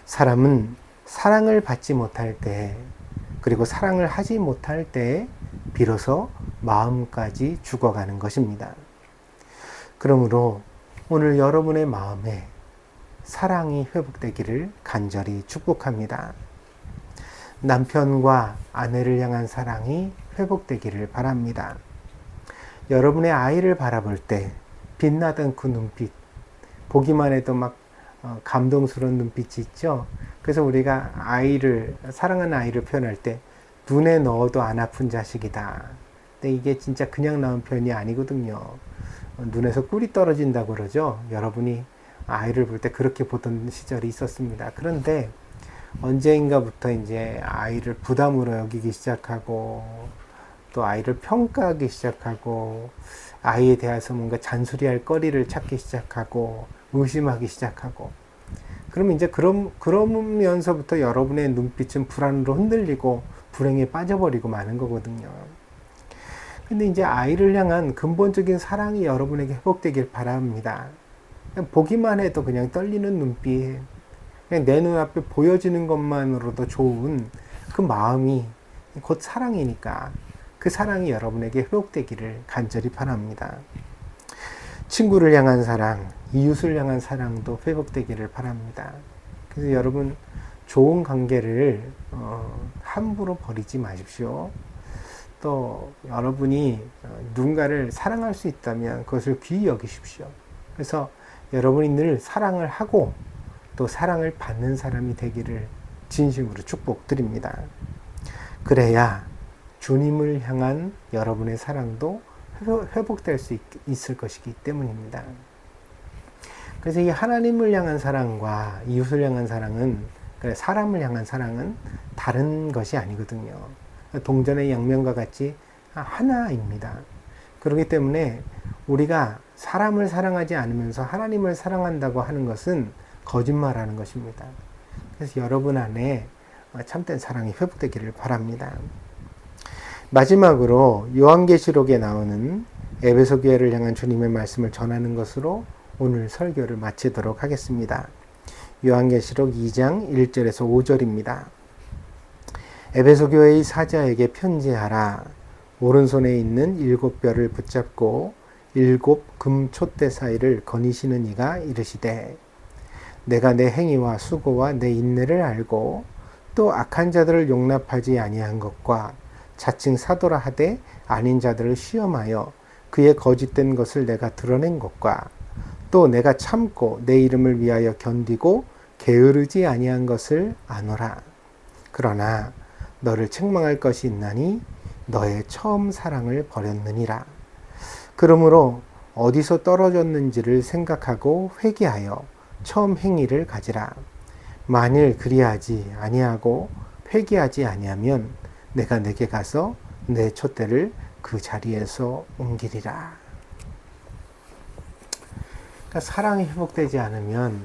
사람은 사랑을 받지 못할 때, 그리고 사랑을 하지 못할 때 비로소 마음까지 죽어가는 것입니다. 그러므로 오늘 여러분의 마음에 사랑이 회복되기를 간절히 축복합니다. 남편과 아내를 향한 사랑이 회복되기를 바랍니다. 여러분의 아이를 바라볼 때 빛나던 그 눈빛, 보기만 해도 막 감동스러운 눈빛이 있죠. 그래서 우리가 사랑하는 아이를 표현할 때 눈에 넣어도 안 아픈 자식이다. 근데 이게 진짜 그냥 나온 표현이 아니거든요. 눈에서 꿀이 떨어진다고 그러죠. 여러분이 아이를 볼 때 그렇게 보던 시절이 있었습니다. 그런데 언제인가부터 이제 아이를 부담으로 여기기 시작하고 또 아이를 평가하기 시작하고 아이에 대해서 뭔가 잔소리할 거리를 찾기 시작하고 의심하기 시작하고 그러면 이제 그러면서부터 여러분의 눈빛은 불안으로 흔들리고 불행에 빠져버리고 마는 거거든요. 근데 이제 아이를 향한 근본적인 사랑이 여러분에게 회복되길 바랍니다. 그냥 보기만 해도 그냥 떨리는 눈빛, 그냥 내 눈앞에 보여지는 것만으로도 좋은 그 마음이 곧 사랑이니까 그 사랑이 여러분에게 회복되기를 간절히 바랍니다. 친구를 향한 사랑, 이웃을 향한 사랑도 회복되기를 바랍니다. 그래서 여러분 좋은 관계를 함부로 버리지 마십시오. 또 여러분이 누군가를 사랑할 수 있다면 그것을 귀히 여기십시오. 그래서 여러분이 늘 사랑을 하고 또 사랑을 받는 사람이 되기를 진심으로 축복드립니다. 그래야 주님을 향한 여러분의 사랑도 회복될 수 있을 것이기 때문입니다. 그래서 이 하나님을 향한 사랑과 이웃을 향한 사랑은, 사람을 향한 사랑은 다른 것이 아니거든요. 동전의 양면과 같이 하나입니다. 그렇기 때문에 우리가 사람을 사랑하지 않으면서 하나님을 사랑한다고 하는 것은 거짓말하는 것입니다. 그래서 여러분 안에 참된 사랑이 회복되기를 바랍니다. 마지막으로 요한계시록에 나오는 에베소 교회를 향한 주님의 말씀을 전하는 것으로 오늘 설교를 마치도록 하겠습니다. 요한계시록 2장 1절에서 5절입니다. 에베소 교회의 사자에게 편지하라. 오른손에 있는 7뼈를 붙잡고 7 금 촛대 사이를 거니시는 이가 이르시되 내가 내 행위와 수고와 내 인내를 알고 또 악한 자들을 용납하지 아니한 것과 자칭 사도라 하되 아닌 자들을 시험하여 그의 거짓된 것을 내가 드러낸 것과 또 내가 참고 내 이름을 위하여 견디고 게으르지 아니한 것을 아노라. 그러나 너를 책망할 것이 있나니 너의 처음 사랑을 버렸느니라. 그러므로 어디서 떨어졌는지를 생각하고 회개하여 처음 행위를 가지라. 만일 그리하지 아니하고 회개하지 아니하면 내가 내게 가서 내 촛대를 그 자리에서 옮기리라. 그러니까 사랑이 회복되지 않으면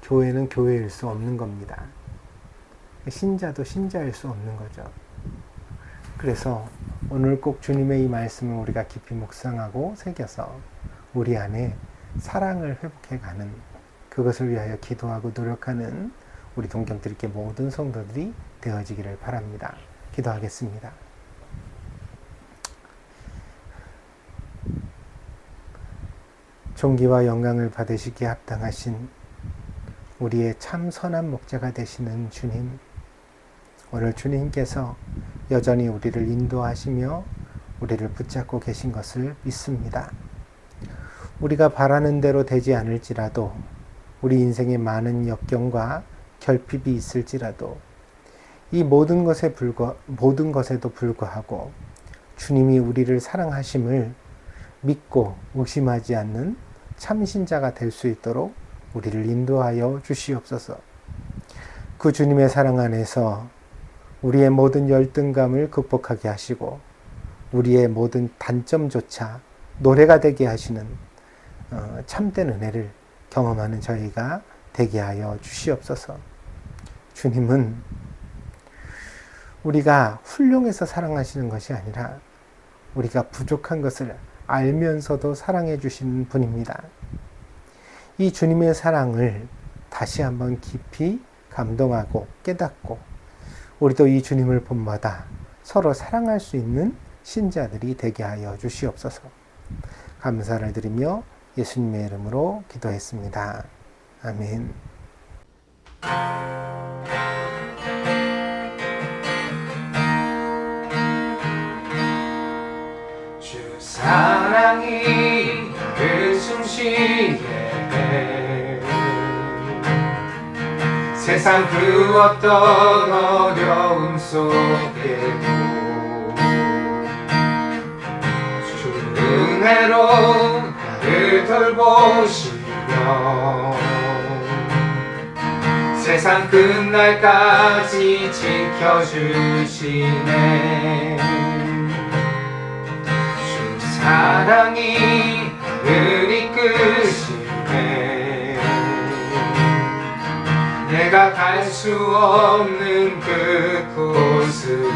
교회는 교회일 수 없는 겁니다. 신자도 신자일 수 없는 거죠. 그래서 오늘 꼭 주님의 이 말씀을 우리가 깊이 묵상하고 새겨서 우리 안에 사랑을 회복해가는, 그것을 위하여 기도하고 노력하는 우리 동경드릴게 모든 성도들이 되어지기를 바랍니다. 기도하겠습니다. 존귀와 영광을 받으시기에 합당하신 우리의 참 선한 목자가 되시는 주님, 오늘 주님께서 여전히 우리를 인도하시며 우리를 붙잡고 계신 것을 믿습니다. 우리가 바라는 대로 되지 않을지라도, 우리 인생에 많은 역경과 결핍이 있을지라도, 이 모든 것에도 불구하고 주님이 우리를 사랑하심을 믿고 의심하지 않는 참신자가 될 수 있도록 우리를 인도하여 주시옵소서. 그 주님의 사랑 안에서 우리의 모든 열등감을 극복하게 하시고 우리의 모든 단점조차 노래가 되게 하시는 참된 은혜를 경험하는 저희가 되게 하여 주시옵소서. 주님은 우리가 훌륭해서 사랑하시는 것이 아니라 우리가 부족한 것을 알면서도 사랑해 주시는 분입니다. 이 주님의 사랑을 다시 한번 깊이 감동하고 깨닫고 우리도 이 주님을 본마다 서로 사랑할 수 있는 신자들이 되게 하여 주시옵소서. 감사를 드리며 예수님의 이름으로 기도했습니다. 아멘. 주 사랑이 나를 숨쉬게 해. 세상 그 어떤 어려움 속에도 주 은혜로 나를 돌보시며 세상 끝날까지 지켜주시네. 주 사랑이 나를 이끄시네. 내가 갈 수 없는 그곳으로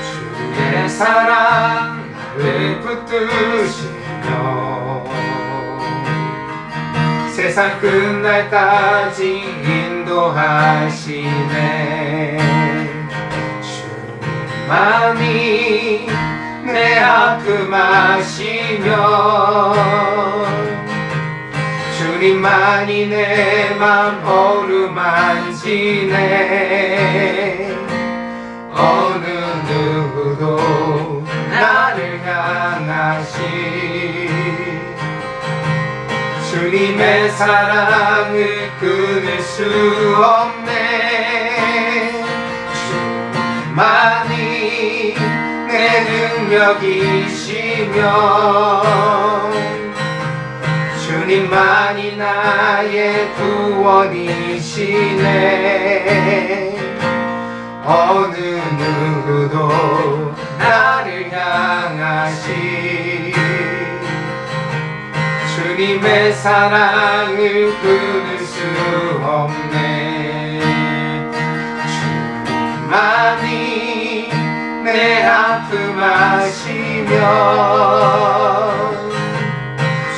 주의 사랑 나를 붙드시며 세상 끝날까지 인도하시네. 주님만이 내 아픔 아시며 주님만이 내 맘 어루만지네. 어느 누구도 나를 향하시 주님의 사랑을 끊을 수 없네. 주님만이 내 능력이시며 주님만이 나의 구원이시네. 어느 누구도 나를 향하시 주님의 사랑을 끊을 수 없네. 주님만이 내 아픔 아시며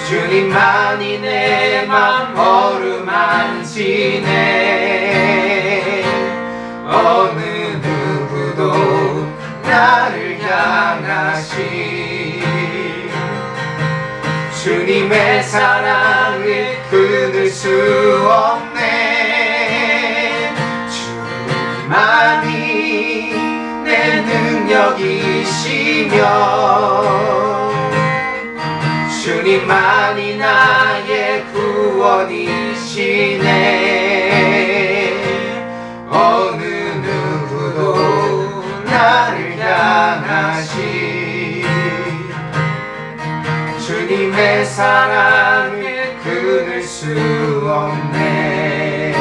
주님만이 내 맘 어루만지네. 어느 누구도 나를 향하시 주님의 사랑을 끊을 수 없네. 주님만이 내 능력이시며 주님만이 나의 구원이시네. 어느 누구도 나를 향하시 주님의 사랑을 끊을 수 없네.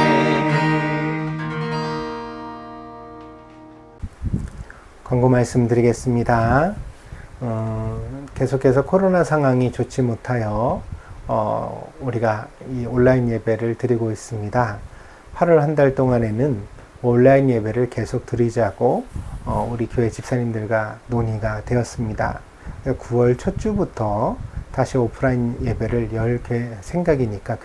광고 말씀드리겠습니다. 계속해서 코로나 상황이 좋지 못하여 우리가 이 온라인 예배를 드리고 있습니다. 8월 한 달 동안에는 온라인 예배를 계속 드리자고 우리 교회 집사님들과 논의가 되었습니다. 9월 첫 주부터 다시 오프라인 예배를 열 계획이니까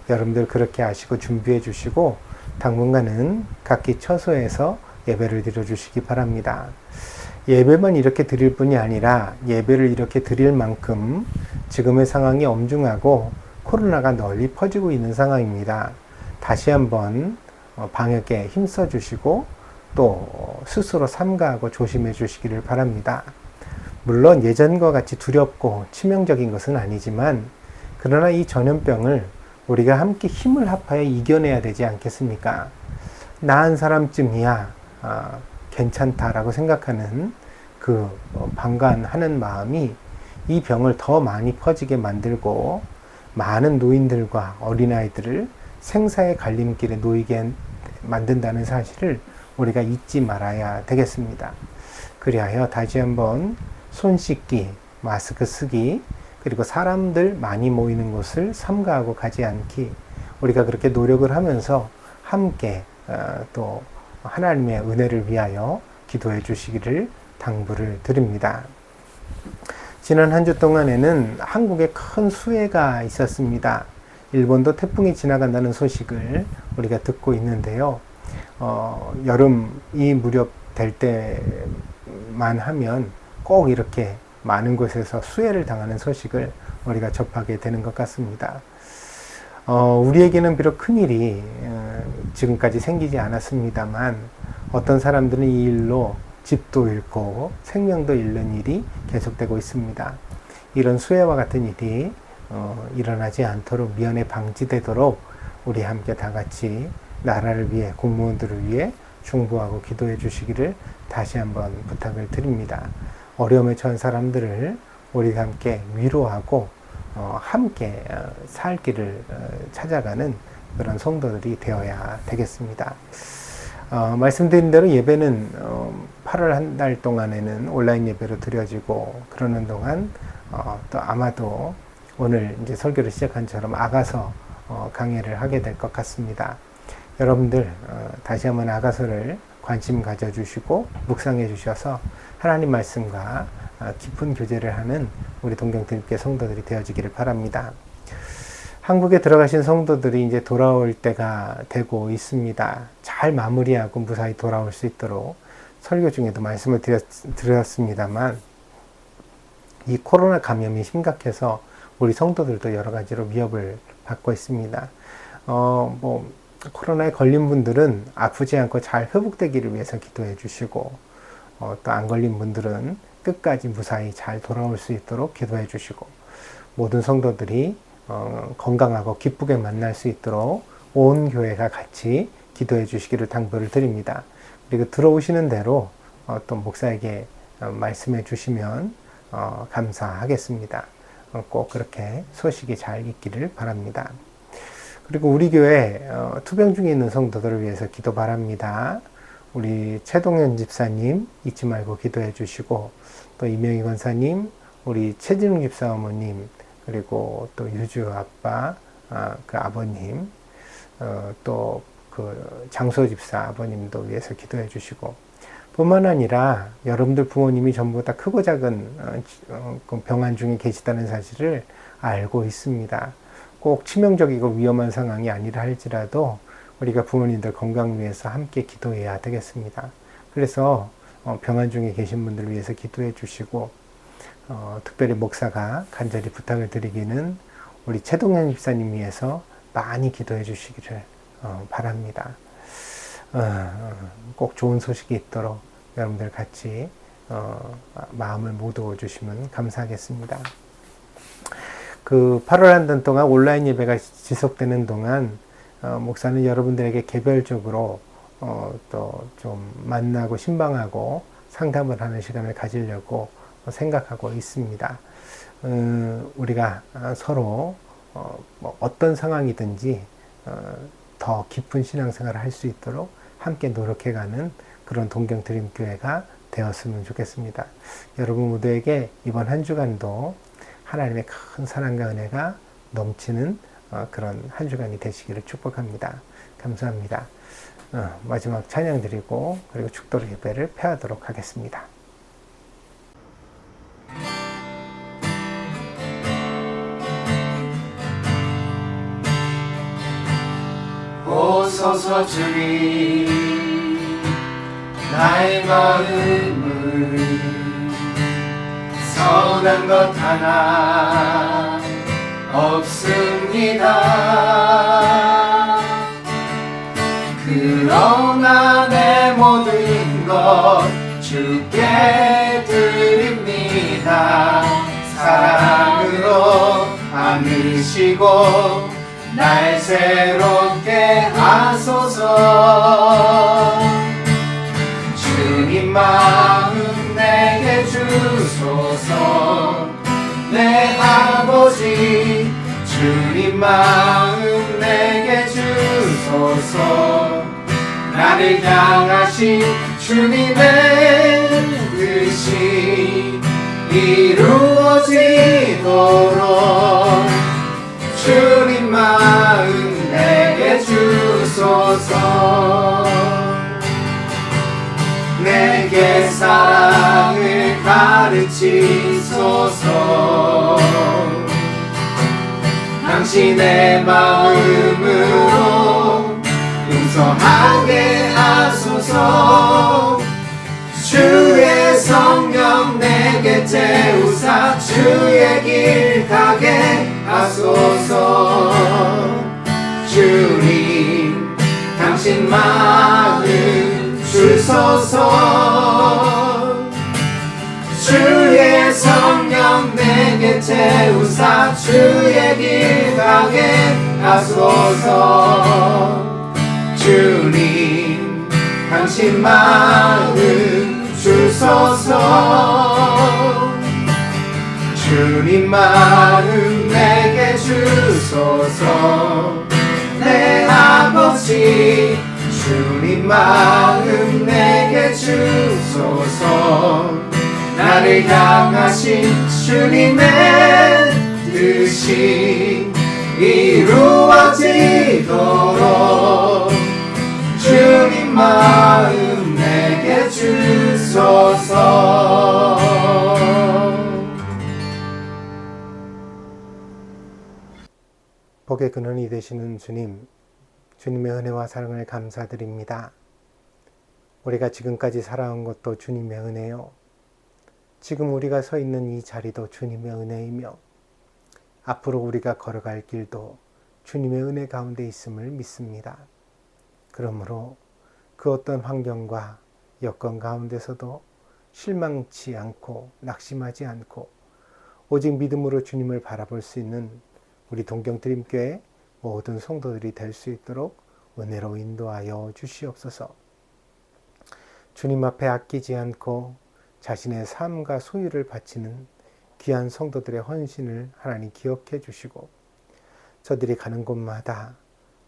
여러분들 그렇게 하시고 준비해 주시고 당분간은 각기 처소에서 예배를 드려 주시기 바랍니다. 예배만 이렇게 드릴 뿐이 아니라 예배를 이렇게 드릴 만큼 지금의 상황이 엄중하고 코로나가 널리 퍼지고 있는 상황입니다. 다시 한번 방역에 힘써 주시고 또 스스로 삼가하고 조심해 주시기를 바랍니다. 물론 예전과 같이 두렵고 치명적인 것은 아니지만 그러나 이 전염병을 우리가 함께 힘을 합하여 이겨내야 되지 않겠습니까? 나은 사람쯤이야 괜찮다라고 생각하는 그 방관하는 마음이 이 병을 더 많이 퍼지게 만들고 많은 노인들과 어린아이들을 생사의 갈림길에 놓이게 만든다는 사실을 우리가 잊지 말아야 되겠습니다. 그리하여 다시 한번 손 씻기, 마스크 쓰기, 그리고 사람들 많이 모이는 곳을 삼가하고 가지 않기, 우리가 그렇게 노력을 하면서 함께 또 하나님의 은혜를 위하여 기도해 주시기를 당부를 드립니다. 지난 한 주 동안에는 한국에 큰 수해가 있었습니다. 일본도 태풍이 지나간다는 소식을 우리가 듣고 있는데요. 여름이 무렵 될 때만 하면 꼭 이렇게 많은 곳에서 수해를 당하는 소식을 우리가 접하게 되는 것 같습니다. 우리에게는 비록 큰일이 지금까지 생기지 않았습니다만 어떤 사람들은 이 일로 집도 잃고 생명도 잃는 일이 계속되고 있습니다. 이런 수해와 같은 일이 일어나지 않도록 미연에 방지되도록 우리 함께 다 같이 나라를 위해, 공무원들을 위해 중보하고 기도해 주시기를 다시 한번 부탁을 드립니다. 어려움에 처한 사람들을 우리가 함께 위로하고 함께 살 길을 찾아가는 그런 성도들이 되어야 되겠습니다. 말씀드린 대로 예배는 8월 한 달 동안에는 온라인 예배로 드려지고 그러는 동안 또 아마도 오늘 이제 설교를 시작한 처럼 아가서 강해를 하게 될 것 같습니다. 여러분들 다시 한번 아가서를 관심 가져주시고 묵상해 주셔서 하나님 말씀과 깊은 교제를 하는 우리 동경드립교 성도들이 되어지기를 바랍니다. 한국에 들어가신 성도들이 이제 돌아올 때가 되고 있습니다. 잘 마무리하고 무사히 돌아올 수 있도록 설교 중에도 말씀을 드렸습니다만 이 코로나 감염이 심각해서 우리 성도들도 여러 가지로 위협을 받고 있습니다. 코로나에 걸린 분들은 아프지 않고 잘 회복되기를 위해서 기도해 주시고 또 안 걸린 분들은 끝까지 무사히 잘 돌아올 수 있도록 기도해 주시고 모든 성도들이 건강하고 기쁘게 만날 수 있도록 온 교회가 같이 기도해 주시기를 당부를 드립니다. 그리고 들어오시는 대로 또 목사에게 말씀해 주시면 감사하겠습니다. 꼭 그렇게 소식이 잘 있기를 바랍니다. 그리고 우리 교회 투병 중에 있는 성도들을 위해서 기도 바랍니다. 우리 최동현 집사님 잊지 말고 기도해 주시고 또 이명희 권사님, 우리 최진웅 집사 어머님, 그리고 또 유주 아빠, 그 아버님, 또 그 장소 집사 아버님도 위해서 기도해 주시고 뿐만 아니라 여러분들 부모님이 전부 다 크고 작은 병환 중에 계시다는 사실을 알고 있습니다. 꼭 치명적이고 위험한 상황이 아니라 할지라도 우리가 부모님들 건강 위해서 함께 기도해야 되겠습니다. 그래서 병환 중에 계신 분들을 위해서 기도해 주시고 특별히 목사가 간절히 부탁을 드리기는 우리 최동현 집사님 위해서 많이 기도해 주시기를 바랍니다. 꼭 좋은 소식이 있도록 여러분들 같이 마음을 모두 주시면 감사하겠습니다. 그 8월 한 달 동안 온라인 예배가 지속되는 동안 목사는 여러분들에게 개별적으로 또 좀 만나고 신방하고 상담을 하는 시간을 가지려고 생각하고 있습니다. 우리가 서로 어떤 상황이든지 더 깊은 신앙생활을 할 수 있도록 함께 노력해가는 그런 동경드림교회가 되었으면 좋겠습니다. 여러분 모두에게 이번 한 주간도 하나님의 큰 사랑과 은혜가 넘치는 그런 한 주간이 되시기를 축복합니다. 감사합니다. 마지막 찬양 드리고 그리고 축도로 예배를 폐하도록 하겠습니다. 오소서 주님 나의 마음을 선한 것 하나 없습니다. 그러나 내 모든 것 주께 드립니다. 사랑으로 안으시고 날 새롭게 하소서. 주님 마음 내게 주소서. 내 아버지 주님 마음 내게 주소서. 나를 향하신 주님의 뜻이 이루어지도록 주님 마음 내게 주소서. 내게 사랑을 가르치소서. 당신의 마음으로 용서하게 하소서. 주의 성령 내게 채우사 주의 길 가게 하소서. 주님 당신 마음 주소서. 주의 성령 내게 채우사 주의 길 가게 하소서. 주님 당신 마음 주소서. 주님 마음 내게 주소서. 내 아버지 주님 마음 내게 주소서. 나를 향하신 주님의 뜻이 이루어지도록 주님 마음 내게 주소서. 복의 근원이 되시는 주님, 주님의 은혜와 사랑을 감사드립니다. 우리가 지금까지 살아온 것도 주님의 은혜요. 지금 우리가 서 있는 이 자리도 주님의 은혜이며 앞으로 우리가 걸어갈 길도 주님의 은혜 가운데 있음을 믿습니다. 그러므로 그 어떤 환경과 여건 가운데서도 실망치 않고 낙심하지 않고 오직 믿음으로 주님을 바라볼 수 있는 우리 동경드림교회 모든 성도들이 될 수 있도록 은혜로 인도하여 주시옵소서. 주님 앞에 아끼지 않고 자신의 삶과 소유를 바치는 귀한 성도들의 헌신을 하나님 기억해 주시고 저들이 가는 곳마다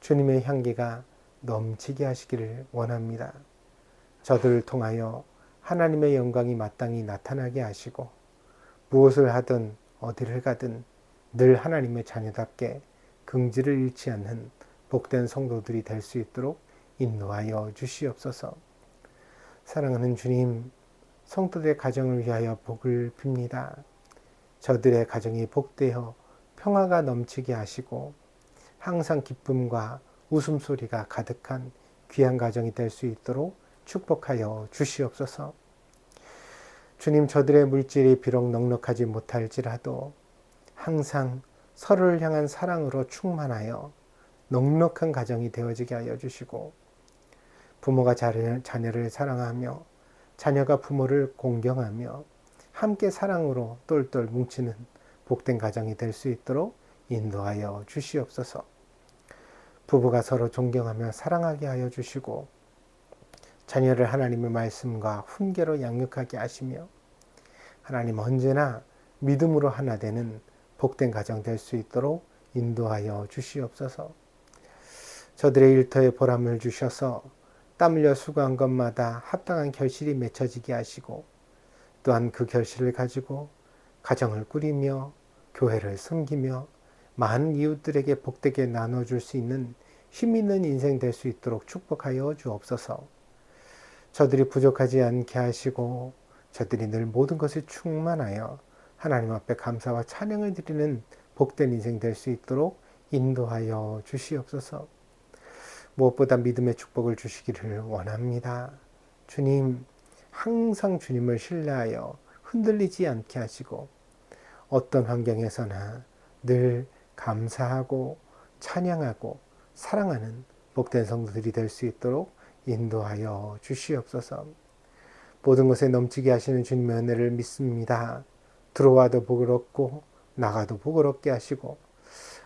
주님의 향기가 넘치게 하시기를 원합니다. 저들을 통하여 하나님의 영광이 마땅히 나타나게 하시고 무엇을 하든 어디를 가든 늘 하나님의 자녀답게 긍지를 잃지 않는 복된 성도들이 될 수 있도록 인도하여 주시옵소서. 사랑하는 주님, 성도들의 가정을 위하여 복을 빕니다. 저들의 가정이 복되어 평화가 넘치게 하시고 항상 기쁨과 웃음소리가 가득한 귀한 가정이 될 수 있도록 축복하여 주시옵소서. 주님, 저들의 물질이 비록 넉넉하지 못할지라도 항상 서로를 향한 사랑으로 충만하여 넉넉한 가정이 되어지게 하여 주시고 부모가 자녀를 사랑하며 자녀가 부모를 공경하며 함께 사랑으로 똘똘 뭉치는 복된 가정이 될 수 있도록 인도하여 주시옵소서. 부부가 서로 존경하며 사랑하게 하여 주시고 자녀를 하나님의 말씀과 훈계로 양육하게 하시며 하나님 언제나 믿음으로 하나 되는 복된 가정 될 수 있도록 인도하여 주시옵소서. 저들의 일터에 보람을 주셔서 땀 흘려 수고한 것마다 합당한 결실이 맺혀지게 하시고 또한 그 결실을 가지고 가정을 꾸리며 교회를 섬기며 많은 이웃들에게 복되게 나눠줄 수 있는 힘 있는 인생 될 수 있도록 축복하여 주옵소서. 저들이 부족하지 않게 하시고 저들이 늘 모든 것을 충만하여 하나님 앞에 감사와 찬양을 드리는 복된 인생 될 수 있도록 인도하여 주시옵소서. 무엇보다 믿음의 축복을 주시기를 원합니다. 주님, 항상 주님을 신뢰하여 흔들리지 않게 하시고 어떤 환경에서나 늘 감사하고 찬양하고 사랑하는 복된 성도들이 될 수 있도록 인도하여 주시옵소서. 모든 것에 넘치게 하시는 주님의 은혜를 믿습니다. 들어와도 복을 얻고 나가도 복을 얻게 하시고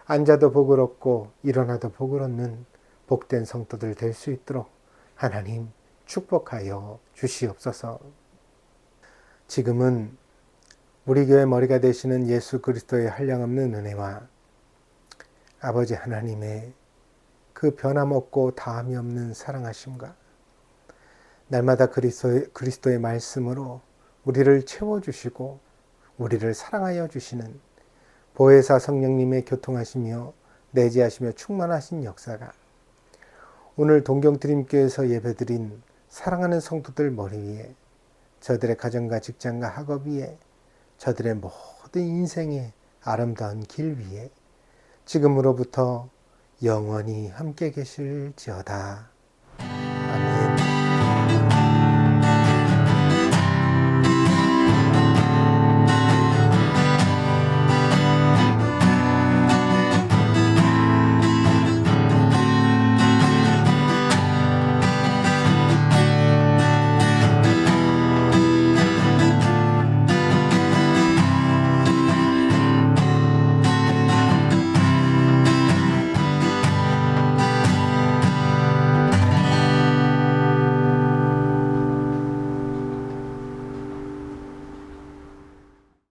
앉아도 복을 얻고 일어나도 복을 얻는 복된 성도들 될 수 있도록 하나님 축복하여 주시옵소서. 지금은 우리 교회 머리가 되시는 예수 그리스도의 한량없는 은혜와 아버지 하나님의 그 변함없고 다함이 없는 사랑하심과 날마다 그리스도의 말씀으로 우리를 채워주시고 우리를 사랑하여 주시는 보혜사 성령님의 교통하시며 내재하시며 충만하신 역사가 오늘 동경드림교회에서 예배드린 사랑하는 성도들 머리 위에 저들의 가정과 직장과 학업 위에 저들의 모든 인생의 아름다운 길 위에 지금으로부터 영원히 함께 계실지어다.